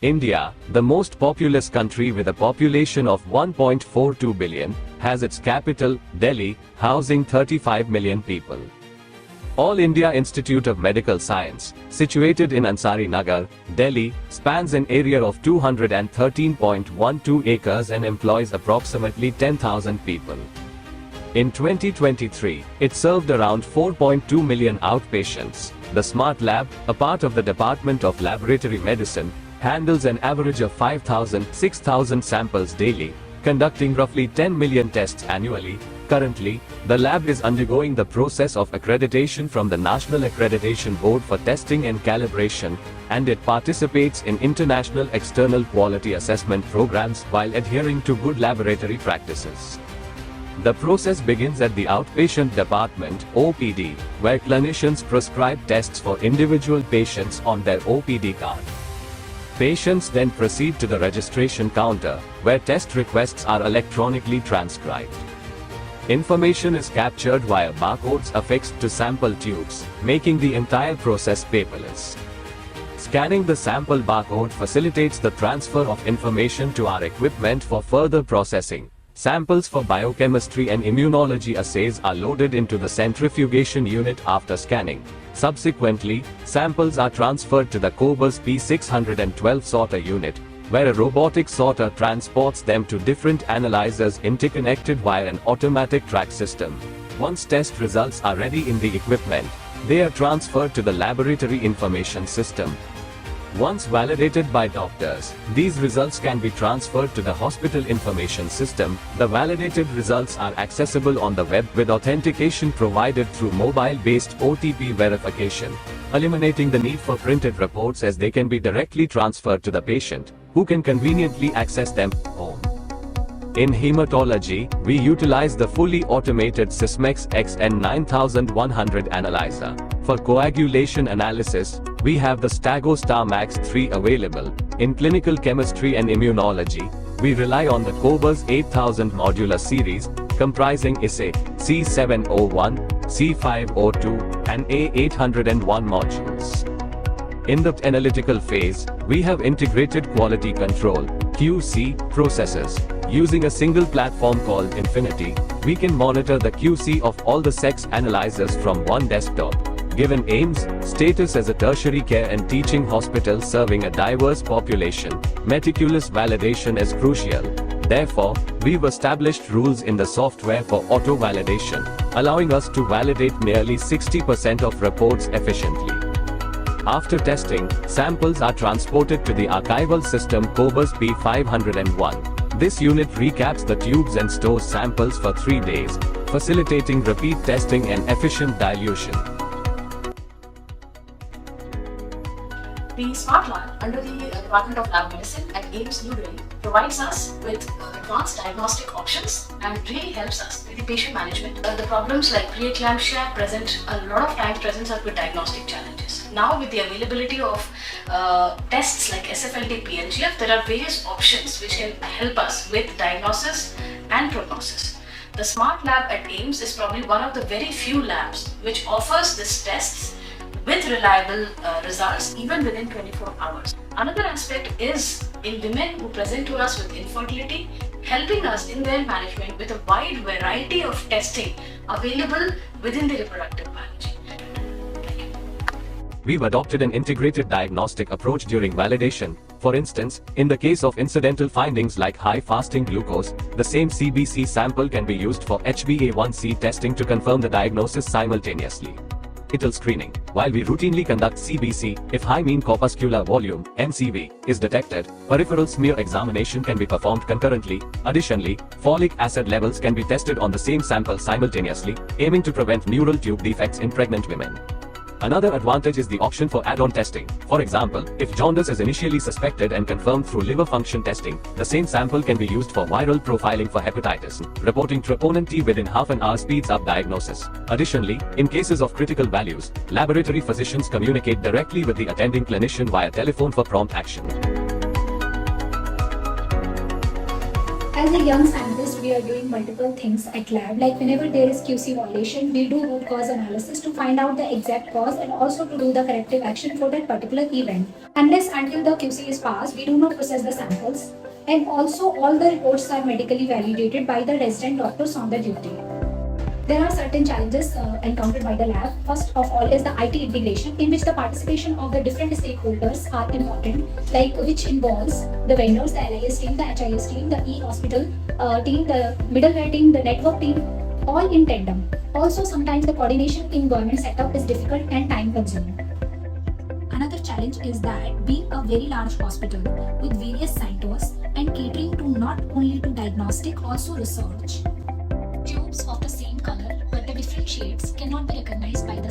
India, the most populous country with a population of 1.42 billion, has its capital, Delhi, housing 35 million people. All India Institute of Medical Science, situated in Ansari Nagar, Delhi, spans an area of 213.12 acres and employs approximately 10,000 people. In 2023, it served around 4.2 million outpatients. The Smart Lab, a part of the Department of Laboratory Medicine, handles an average of 5,000-6,000 samples daily, conducting roughly 10 million tests annually. Currently, the lab is undergoing the process of accreditation from the National Accreditation Board for Testing and Calibration, and it participates in international external quality assessment programs while adhering to good laboratory practices. The process begins at the outpatient department, OPD, where clinicians prescribe tests for individual patients on their OPD card. Patients then proceed to the registration counter, where test requests are electronically transcribed. Information is captured via barcodes affixed to sample tubes, making the entire process paperless. Scanning the sample barcode facilitates the transfer of information to our equipment for further processing. Samples for biochemistry and immunology assays are loaded into the centrifugation unit after scanning. Subsequently, samples are transferred to the Cobas P612 sorter unit, where a robotic sorter transports them to different analyzers interconnected via an automatic track system. Once test results are ready in the equipment, they are transferred to the laboratory information system. Once validated by doctors, these results can be transferred to the hospital information system. The validated results are accessible on the web with authentication provided through mobile-based OTP verification, eliminating the need for printed reports as they can be directly transferred to the patient, who can conveniently access them at home. In hematology, we utilize the fully automated Sysmex XN9100 analyzer. For coagulation analysis, we have the Stago Star Max 3 available. In clinical chemistry and immunology, we rely on the Cobas 8000 modular series, comprising ISA, C701, C502, and A801 modules. In the analytical phase, we have integrated quality control, QC, processes. Using a single platform called Infinity, we can monitor the QC of all the sex analyzers from one desktop. Given AIIMS status as a tertiary care and teaching hospital serving a diverse population, meticulous validation is crucial. Therefore, we've established rules in the software for auto-validation, allowing us to validate nearly 60% of reports efficiently. After testing, samples are transported to the archival system Cobas P501. This unit recaps the tubes and stores samples for 3 days, facilitating repeat testing and efficient dilution. The Smart Lab under the Department of Lab Medicine at AIIMS New Delhi provides us with advanced diagnostic options and really helps us with the patient management. The problems like preeclampsia present a lot of times presents us with diagnostic challenges. Now with the availability of tests like SFLT PNGF, there are various options which can help us with diagnosis and prognosis. The Smart Lab at AIIMS is probably one of the very few labs which offers these tests with reliable results even within 24 hours. Another aspect is in women who present to us with infertility, helping us in their management with a wide variety of testing available within the reproductive biology. We've adopted an integrated diagnostic approach during validation. For instance, in the case of incidental findings like high fasting glucose, the same CBC sample can be used for HbA1c testing to confirm the diagnosis simultaneously. Fetal screening. While we routinely conduct CBC, if high mean corpuscular volume (MCV) is detected, peripheral smear examination can be performed concurrently. Additionally, folic acid levels can be tested on the same sample simultaneously, aiming to prevent neural tube defects in pregnant women. Another advantage is the option for add-on testing. For example, if jaundice is initially suspected and confirmed through liver function testing, the same sample can be used for viral profiling for hepatitis. Reporting troponin T within half an hour speeds up diagnosis. Additionally, in cases of critical values, laboratory physicians communicate directly with the attending clinician via telephone for prompt action. As a young scientist, we we are doing multiple things at lab. Like whenever there is QC violation, we do root cause analysis to find out the exact cause and also to do the corrective action for that particular event. Unless until the QC is passed, we do not process the samples. And also all the reports are medically validated by the resident doctors on the duty. There are certain challenges encountered by the lab. First of all is the IT integration, in which the participation of the different stakeholders are important, like which involves the vendors, the LIS team, the HIS team, the e-hospital team, the middleware team, the network team, all in tandem. Also, sometimes the coordination in government setup is difficult and time consuming. Another challenge is that being a very large hospital with various centers and catering to not only to diagnostic, also research. Tubes of the same color but the different shades cannot be recognized by the